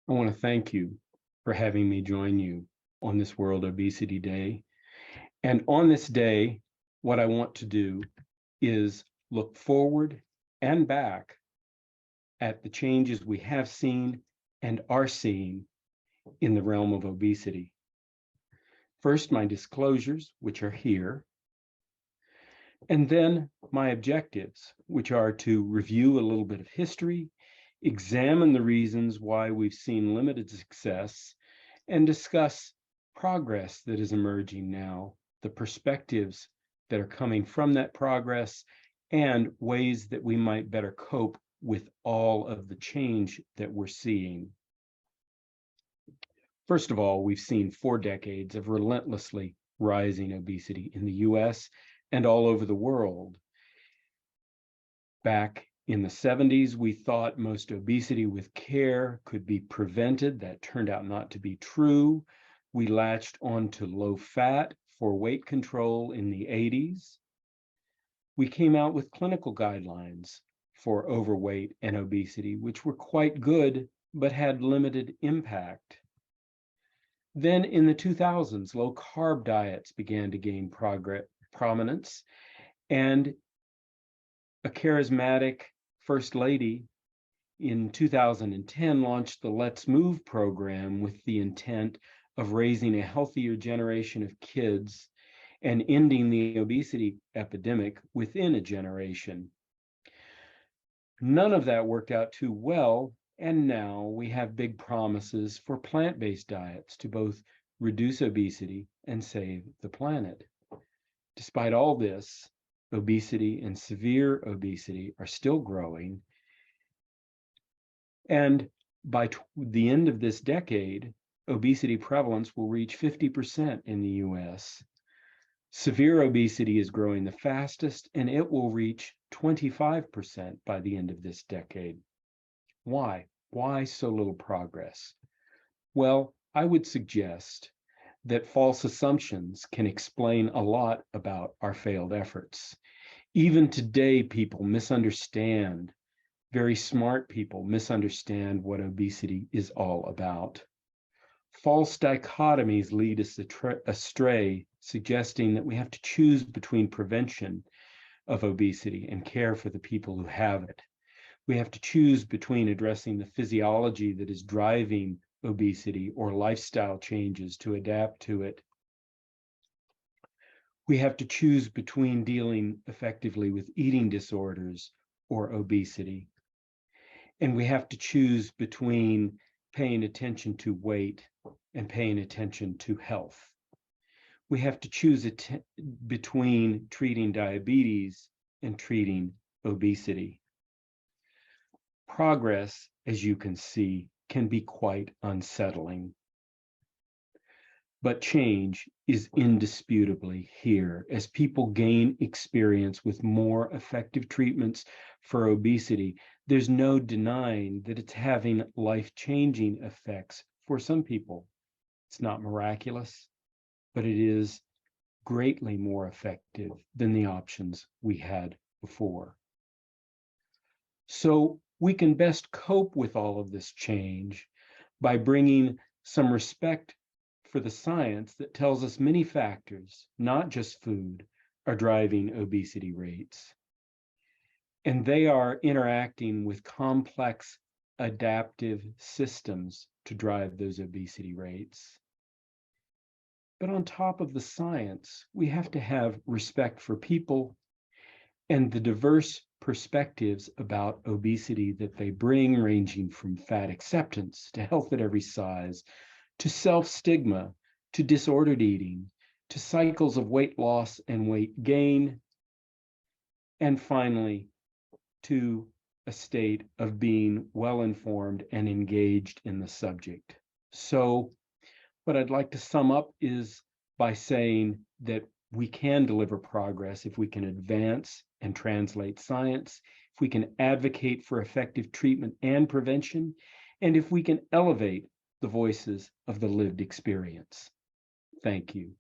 I want to thank you for having me join you on this World Obesity Day. And on this day, what I want to do is look forward and back at the changes we have seen and are seeing in the realm of obesity. First, my disclosures, which are here, and then my objectives, which are to review a little bit of history, examine the reasons why we've seen limited success, and discuss progress that is emerging now, the perspectives that are coming from that progress, and ways that we might better cope with all of the change that we're seeing. First of all, we've seen 4 decades of relentlessly rising obesity in the US and all over the world. Back in the 70s, we thought most obesity with care could be prevented. That turned out not to be true. We latched onto low fat for weight control in the 80s. We came out with clinical guidelines for overweight and obesity, which were quite good, but had limited impact. Then in the 2000s, low-carb diets began to gain prominence, and a charismatic First Lady in 2010 launched the Let's Move program with the intent of raising a healthier generation of kids and ending the obesity epidemic within a generation. None of that worked out too well, and now we have big promises for plant-based diets to both reduce obesity and save the planet. Despite all this, obesity and severe obesity are still growing. And by the end of this decade, obesity prevalence will reach 50% in the US. Severe obesity is growing the fastest, and it will reach 25% by the end of this decade. Why? Why so little progress? Well, I would suggest that false assumptions can explain a lot about our failed efforts. Even today, people misunderstand. Very smart people misunderstand what obesity is all about. False dichotomies lead us astray, suggesting that we have to choose between prevention of obesity and care for the people who have it. We have to choose between addressing the physiology that is driving obesity or lifestyle changes to adapt to it. We have to choose between dealing effectively with eating disorders or obesity. And we have to choose between paying attention to weight and paying attention to health. We have to choose between treating diabetes and treating obesity. Progress, as you can see, can be quite unsettling. But change is indisputably here as people gain experience with more effective treatments for obesity. There's no denying that it's having life-changing effects for some people. It's not miraculous, but it is greatly more effective than the options we had before. So we can best cope with all of this change by bringing some respect for the science that tells us many factors, not just food, are driving obesity rates. And they are interacting with complex adaptive systems to drive those obesity rates. But on top of the science, we have to have respect for people and the diverse perspectives about obesity that they bring, ranging from fat acceptance to health at every size, to self-stigma, to disordered eating, to cycles of weight loss and weight gain, and finally, to a state of being well-informed and engaged in the subject. So what I'd like to sum up is by saying that we can deliver progress if we can advance and translate science, if we can advocate for effective treatment and prevention, and if we can elevate the voices of the lived experience. Thank you.